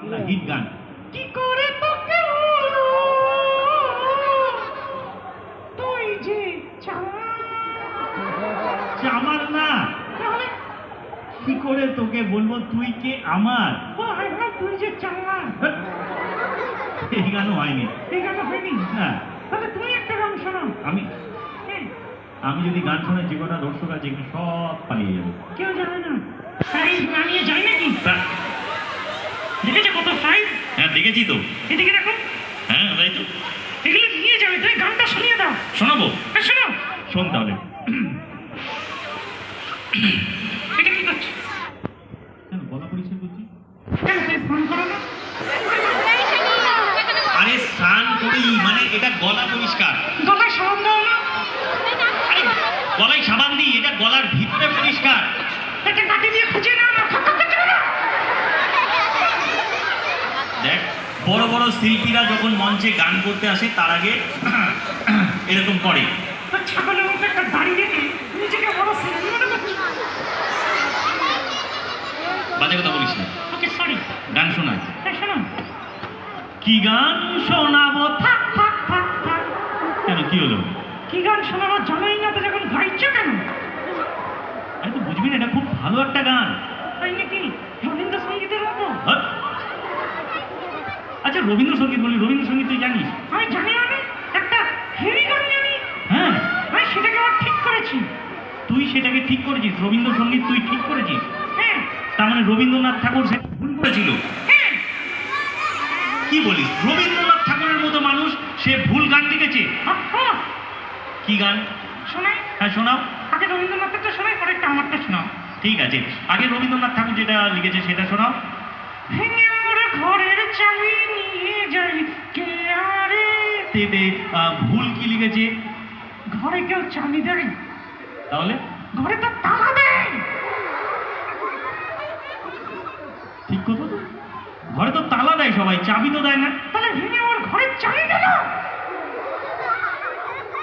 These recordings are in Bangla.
বাংলা হিট গান। কি করে তোকে বলবো তুই যে আমার না, কি করে তোকে বলবো তুই কে আমার? তুই যে চালান। এই গানও হয়নি। এই গানও হয়নি? না। তাহলে তুমি একটা গান শোনাও। আমি যদি গান শোনাই যে কটা দর্শক আছে এখানে সব পালিয়ে যাবে। কেউ যাবে না। সাইজ না নিয়ে যায় নাকি? দেখেছো কত সাইজ? হ্যাঁ দেখেছি তো। এদিকে দেখো। হ্যাঁ তাই তো। এগুলো নিয়ে যাবে, তাই গানটা শুনিয়ে দাও। শোনাবো? হ্যাঁ শোনাও। শোন তাহলে। এটা কি করছো? গলা পরিষ্কার করছি। কেন তুই ফোন করো না? আরে স্নান করি মানে এটা গলা পরিষ্কার। গলায় সাবান দাও না? আরে গলায় সাবান দিই, এটা গলার ভিতরে পরিষ্কার। এটা কাটি দিয়ে খুঁজে নাও না, ফাঁকা করতে না। দেখ বড় বড় শিল্পীরা যখন মঞ্চে গান করতে আসে তার আগে এরকম করে। ছাগলের মতো একটা দাড়ি রেখে নিজেকে বড় শিল্পী মনে করছো? বাজে কথা বলিস না। ওকে সরি। গান শোনায়। হ্যাঁ শোনো। কি গান শোনাবো? থাক থাক থাক থাক। কেন কি হলো? কি গান শোনাবো জানোই না তো যখন গাইছো কেন? আরে তো বুঝবি না, এটা খুব ভালো একটা গান। তাই নাকি? রবীন্দ্রসঙ্গীতের মতো? আচ্ছা রবীন্দ্রসঙ্গীত বলি, রবীন্দ্রসঙ্গীত তুই জানিস? আমি জানি মানে একটা হেভি গান জানি। হ্যাঁ আমি সেটাকে আবার ঠিক করেছি। তুই সেটাকে ঠিক করেছিস? রবীন্দ্রসঙ্গীত তুই ঠিক করেছিস? হ্যাঁ। তার মানে রবীন্দ্রনাথ ঠাকুর সে ভুল করেছিল? হ্যাঁ। কি বলিস? রবীন্দ্রনাথ ঠাকুরের মতো মানুষ সে ভুল গান লিখেছে? কি গান শোনাই? হ্যাঁ শোনাও। আগে রবীন্দ্রনাথেরটা শোনাই, পরেরটা আমারটা শোনাও। ঠিক আছে, আগে রবীন্দ্রনাথ ঠাকুর যেটা লিখেছে সেটা শোনাও। ভেঙে মোড়ে ঘরের চাবি নিয়ে যাই কে আরে। তেতে ভুল কি লিখেছে? ঘরে কেউ চাবি দেয়? তাহলে ঘরে তো তালা দেয়। ঠিক কথা তো, ঘরে তো তালা দেয় সবাই, চাবি তো দেয় না। তাহলে ভেঙে ওর ঘরের চাবি দিল।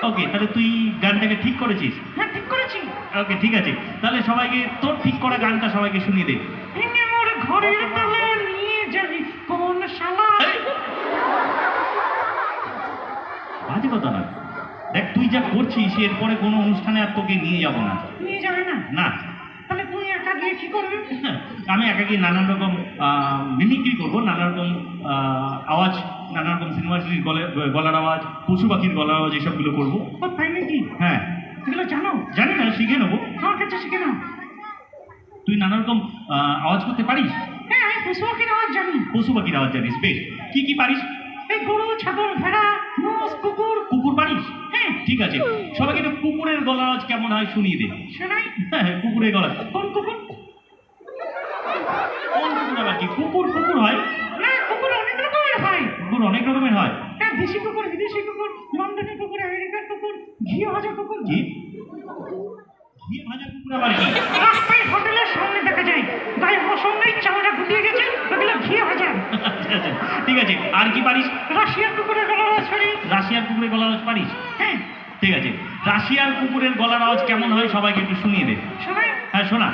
ওকে, তাহলে তুই গানটাকে ঠিক করেছিস? হ্যাঁ ঠিক করেছি। ওকে ঠিক আছে, তাহলে সবাইকে তোর ঠিক করা গানটা সবাইকে শুনিয়ে দে। ভেঙে মোর ঘরের তালা নিয়ে যাবি কোন শালা। বাজে কথা না। দেখ তুই যা করছিস এরপরে কোনো অনুষ্ঠানে আর তোকে নিয়ে যাব না। নিয়ে যাবে না? না। তাহলে তুই একা গিয়ে কি করবি? আমি একা গিয়ে নানান রকম মিমিক্রি করবো, নানা রকম আওয়াজ, নানা রকম সিনেমা সিরিজ গলার আওয়াজ, পশু পাখির গলার আওয়াজ, এসবগুলো করবো। তাই নাকি? হ্যাঁ। এগুলো জানো? জানি না, শিখে নেবো। আমার কাছে শিখে নাও। তুই নানা রকম আওয়াজ করতে পারিস? হ্যাঁ আমি পশু পাখির আওয়াজ জানি। পশু পাখির আওয়াজ জানিস? বেশ, কি কি পারিস? এই গরু, ছাগল, ভেড়া, মোষ, কুকুর। কুকুর পারিস? হ্যাঁ। ঠিক আছে, সবাইকে একটু কুকুরের গলার আওয়াজ কেমন হয় শুনিয়ে দে। শোনাই? হ্যাঁ কুকুরের গলা। কোন কুকুর? কোন কুকুর আবার কি? কুকুর কুকুর হয় না, কুকুর অনেক রকমের হয়। কুকুর অনেক রকমের হয়। হ্যাঁ, দেশি কুকুর, বিদেশি কুকুর, লন্ডনের কুকুর, আমেরিকার কুকুর, ঘি ভাজা কুকুর। কি ঘি ভাজা কুকুর আবার কি? রাস্তায় হোটেলের সামনে দেখা যায়, গায়ে মশঙ্গাই চামড়া ফুটিয়ে গেছে, ওগুলো ঘি ভাজা। আচ্ছা আচ্ছা ঠিক আছে, আর কি পারিস? রাশিয়ার কুকুরের গলার আওয়াজ পারি। রাশিয়ার কুকুরের গলার আওয়াজ পারিস? হ্যাঁ। ঠিক আছে, রাশিয়ার কুকুরের গলার আওয়াজ কেমন হয় সবাইকে একটু শুনিয়ে দে। শোনাই? হ্যাঁ শোনা।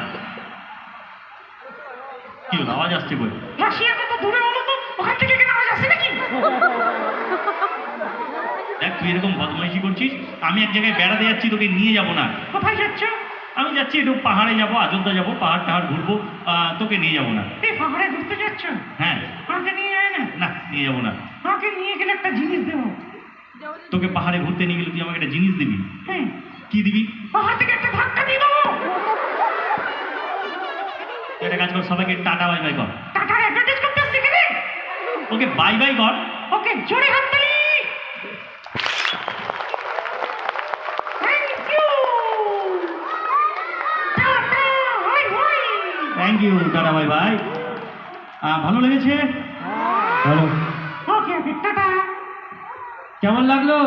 কি হলো, আওয়াজ আসছে বই? রাশিয়া কত দূরে হলো তো, ওখান থেকে কেন আওয়াজ আসছে নাকি? দেখ তুই এরকম বদমাইশি করছিস, আমি এক জায়গায় বেড়াতে যাচ্ছি, তোকে নিয়ে যাব না। কোথায় যাচ্ছ? আমি যাচ্ছি একটু পাহাড়ে যাবো, অযোধ্যা যাবো, পাহাড় টাহাড় ঘুরবো, তোকে নিয়ে যাবো না। এই পাহাড়ে ঘুরতে যাচ্ছ? হ্যাঁ। আমাকে নিয়ে যায় না? না নিয়ে যাবো না। আমাকে নিয়ে গেলে একটা জিনিস দেবো। তোকে পাহাড়ে ঘুরতে নিয়ে গেলে তুই আমাকে একটা জিনিস দিবি? হ্যাঁ। কি দিবি? পাহাড় থেকে একটা ধাক্কা দিয়ে দেবো। একটা কাজ কর, সবাইকে টাটা বাই বাই কর। টাটার অ্যাডভার্টাইজ করতে আসছে কেন? ওকে বাই বাই কর। ওকে জোরে হাততালি। Thank you, tata bye bye. ভালো লেগেছে? ভালো। Okay okay tata. কেমন লাগলো?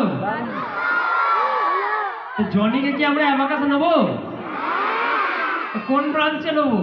জনিকে কি আমরা অ্যাবাকাস নেবো? কোন ব্রাঞ্চে নেবো?